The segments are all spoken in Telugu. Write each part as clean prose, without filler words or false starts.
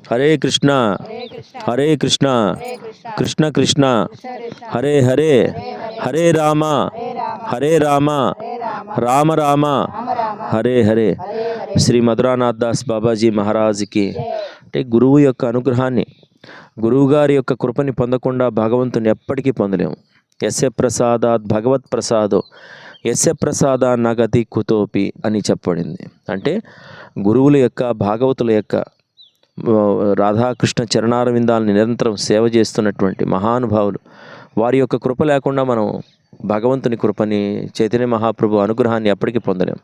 హరే కృష్ణ హరే కృష్ణ కృష్ణ కృష్ణ హరే హరే హరే రామ హరే రామ రామ రామ హరే హరే. శ్రీ మధురానాథ్ దాస్ బాబాజీ మహారాజ్కి అంటే గురువు యొక్క అనుగ్రహాన్ని, గురువుగారి యొక్క కృపని పొందకుండా భగవంతుని ఎప్పటికీ పొందలేము. యస్య ప్రసాదాత్ భగవత్ ప్రసాదో యస్య ప్రసాదా నగతి కుతోపి అని చెప్పబడింది. అంటే గురువుల యొక్క, భాగవతుల యొక్క, రాధాకృష్ణ చరణారవిందాలను నిరంతరం సేవ చేస్తున్నటువంటి మహానుభావులు, వారి యొక్క కృప లేకుండా మనం భగవంతుని కృపని, చైతన్య మహాప్రభు అనుగ్రహాన్ని ఎప్పటికీ పొందలేం.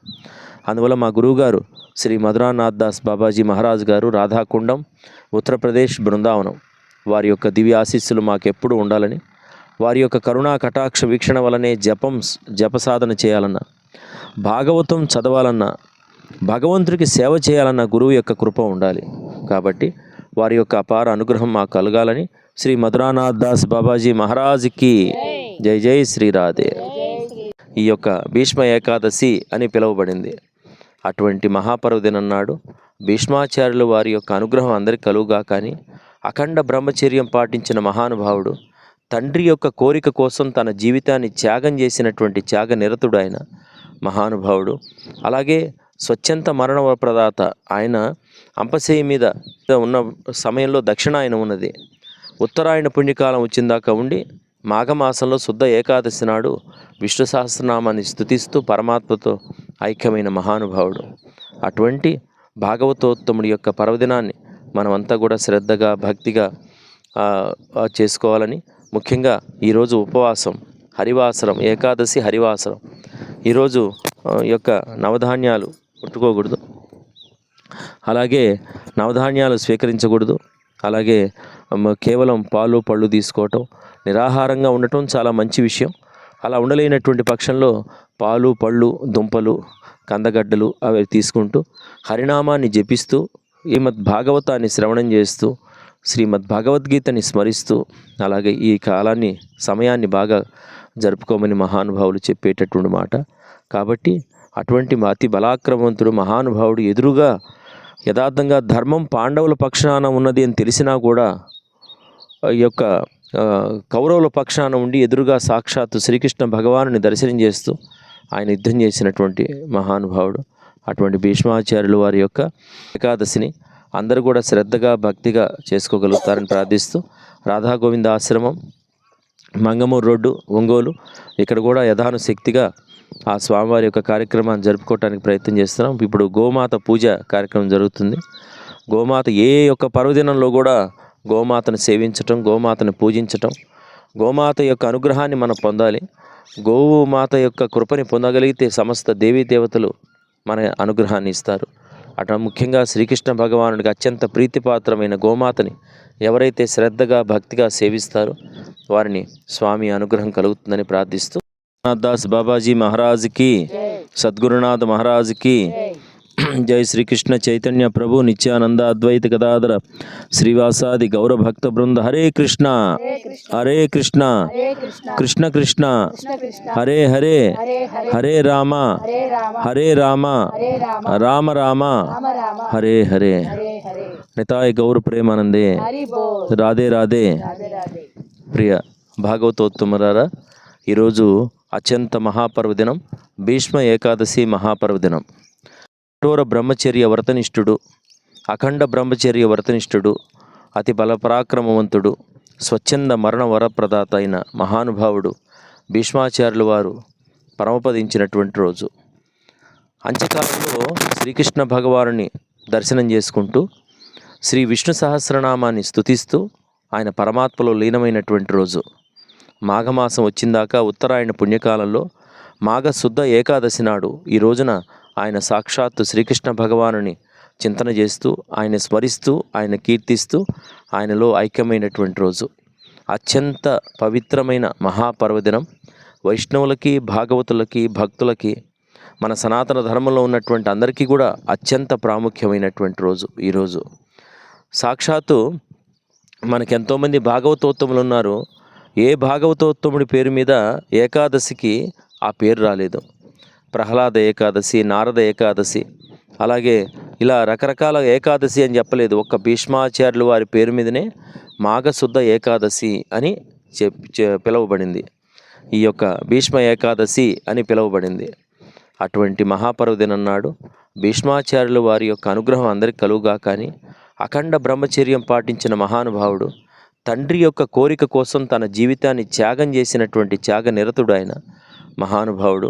అందువల్ల మా గురువుగారు శ్రీ మధురానాథ్ దాస్ బాబాజీ మహారాజ్ గారు, రాధాకుండం, ఉత్తరప్రదేశ్, బృందావనం, వారి యొక్క దివ్య ఆశీస్సులు మాకెప్పుడు ఉండాలని, వారి యొక్క కరుణా కటాక్ష వీక్షణ వలనే జపసాధన చేయాలన్నా, భాగవతం చదవాలన్నా, భగవంతుడికి సేవ చేయాలన్న గురువు యొక్క కృప ఉండాలి. కాబట్టి వారి యొక్క అపార అనుగ్రహం మాకు కలగాలని శ్రీ మధురానాథ్ దాస్ బాబాజీ మహారాజ్కి జై జై శ్రీరాధే. ఈ యొక్క భీష్మ ఏకాదశి అని పిలువబడింది. అటువంటి మహాపర్వదినం నాడు భీష్మాచార్యులు వారి యొక్క అనుగ్రహం అందరికీ కలుగుగా. కానీ అఖండ బ్రహ్మచర్యం పాటించిన మహానుభావుడు, తండ్రి యొక్క కోరిక కోసం తన జీవితాన్ని త్యాగం చేసినటువంటి త్యాగ నిరతుడు ఆయన మహానుభావుడు. అలాగే స్వచ్ఛంత మరణ ప్రదాత ఆయన. అంపశయ్య మీద ఉన్న సమయంలో దక్షిణాయనం ఉన్నది. ఉత్తరాయణ పుణ్యకాలం వచ్చిందాకా ఉండి మాఘమాసంలో శుద్ధ ఏకాదశి నాడు విష్ణు సహస్రనామాన్ని స్తుతిస్తూ పరమాత్మతో ఐక్యమైన మహానుభావుడు. అటువంటి భాగవతోత్తముడి యొక్క పర్వదినాన్ని మనమంతా కూడా శ్రద్ధగా, భక్తిగా చేసుకోవాలని, ముఖ్యంగా ఈరోజు ఉపవాసం, హరివాసరం, ఏకాదశి హరివాసరం. ఈరోజు యొక్క నవధాన్యాలు ముట్టుకోకూడదు, అలాగే నవధాన్యాలు స్వీకరించకూడదు, అలాగే కేవలం పాలు పళ్ళు తీసుకోవటం, నిరాహారంగా ఉండటం చాలా మంచి విషయం. అలా ఉండలేనటువంటి పక్షంలో పాలు పళ్ళు, దుంపలు, కందగడ్డలు అవి తీసుకుంటూ హరినామాన్ని జపిస్తూ, శ్రీమద్ భాగవతాన్ని శ్రవణం చేస్తూ, శ్రీమద్ భగవద్గీతని స్మరిస్తూ, అలాగే ఈ కాలాన్ని, సమయాన్ని బాగా జరుపుకోమని మహానుభావులు చెప్పేటటువంటి మాట. కాబట్టి అటువంటి అతి బలాక్రమవంతుడు మహానుభావుడు ఎదురుగా యథార్థంగా ధర్మం పాండవుల పక్షాన ఉన్నది అని తెలిసినా కూడా ఈ యొక్క కౌరవుల పక్షాన ఉండి ఎదురుగా సాక్షాత్తు శ్రీకృష్ణ భగవానుని దర్శనం చేస్తూ ఆయన యుద్ధం చేసినటువంటి మహానుభావుడు. అటువంటి భీష్మాచార్యులు వారి యొక్క ఏకాదశిని అందరూ కూడా శ్రద్ధగా, భక్తిగా చేసుకోగలుగుతారని ప్రార్థిస్తూ, రాధా గోవింద ఆశ్రమం, మంగమూరు రోడ్డు, ఒంగోలు, ఇక్కడ కూడా యథానుశక్తిగా ఆ స్వామివారి యొక్క కార్యక్రమాన్ని జరుపుకోవడానికి ప్రయత్నం చేస్తున్నాం. ఇప్పుడు గోమాత పూజ కార్యక్రమం జరుగుతుంది. గోమాత ఏ యొక్క పర్వదినంలో కూడా గోమాతను సేవించటం, గోమాతను పూజించటం, గోమాత యొక్క అనుగ్రహాన్ని మనం పొందాలి. గోమాత యొక్క కృపని పొందగలిగితే సమస్త దేవీ దేవతలు మన అనుగ్రహాన్ని ఇస్తారు. అటు ముఖ్యంగా శ్రీకృష్ణ భగవానుడికి అత్యంత ప్రీతిపాత్రమైన గోమాతని ఎవరైతే శ్రద్ధగా, భక్తిగా సేవిస్తారో వారిని స్వామి అనుగ్రహం కలుగుతుందని ప్రార్థిస్తూ, దాస్ బాబాజీ మహారాజ్కి, సద్గురునాథ్ మహారాజ్కి జై. శ్రీకృష్ణ చైతన్య ప్రభు నిత్యానంద అద్వైత గదాధర శ్రీవాసాది గౌర భక్త బృంద. హరే కృష్ణ హరే కృష్ణ కృష్ణ కృష్ణ హరే హరే హరే రామ హరే రామ రామ రామ హరే హరే. నితాయ్ గౌర ప్రేమానందే. రాధే రాధే. ప్రియ భాగవతోత్తమరారా, ఈరోజు అత్యంత మహాపర్వదినం, భీష్మ ఏకాదశి మహాపర్వదినం. కఠోర బ్రహ్మచర్య వ్రతనిష్ఠుడు, అఖండ బ్రహ్మచర్య వ్రతనిష్ఠుడు, అతి బలపరాక్రమవంతుడు, స్వచ్ఛంద మరణ వరప్రదాత అయిన మహానుభావుడు భీష్మాచార్యులు వారు పరమపదించినటువంటి రోజు. అంత్యకాలంలో శ్రీకృష్ణ భగవానుని దర్శనం చేసుకుంటూ శ్రీ విష్ణు సహస్రనామాన్ని స్తుతిస్తూ ఆయన పరమాత్మలో లీనమైనటువంటి రోజు. మాఘమాసం వచ్చిందాకా ఉత్తరాయణ పుణ్యకాలంలో మాఘ శుద్ధ ఏకాదశి నాడు ఈ రోజున ఆయన సాక్షాత్తు శ్రీకృష్ణ భగవానుని చింతన చేస్తూ, ఆయన స్మరిస్తూ, ఆయన కీర్తిస్తూ ఆయనలో ఐక్యమైనటువంటి రోజు. అత్యంత పవిత్రమైన మహాపర్వదినం. వైష్ణవులకి, భాగవతులకి, భక్తులకి, మన సనాతన ధర్మంలో ఉన్నటువంటి అందరికీ కూడా అత్యంత ప్రాముఖ్యమైనటువంటి రోజు ఈరోజు. సాక్షాత్తు మనకి ఎంతోమంది భాగవతోత్తములు ఉన్నారు. ఏ భాగవతోత్తముడి పేరు మీద ఏకాదశికి ఆ పేరు రాలేదు. ప్రహ్లాద ఏకాదశి, నారద ఏకాదశి, అలాగే ఇలా రకరకాల ఏకాదశి అని చెప్పలేదు. ఒక్క భీష్మాచార్యులు వారి పేరు మీదనే మాఘశుద్ధ ఏకాదశి అని పిలువబడింది. ఈ యొక్క భీష్మ ఏకాదశి అని పిలువబడింది. అటువంటి మహాపర్వదినం నాడు భీష్మాచార్యులు వారి యొక్క అనుగ్రహం అందరికి కలుగుగా. కానీ అఖండ బ్రహ్మచర్యం పాటించిన మహానుభావుడు, తండ్రి యొక్క కోరిక కోసం తన జీవితాన్ని త్యాగం చేసినటువంటి త్యాగ నిరతుడు ఆయన మహానుభావుడు.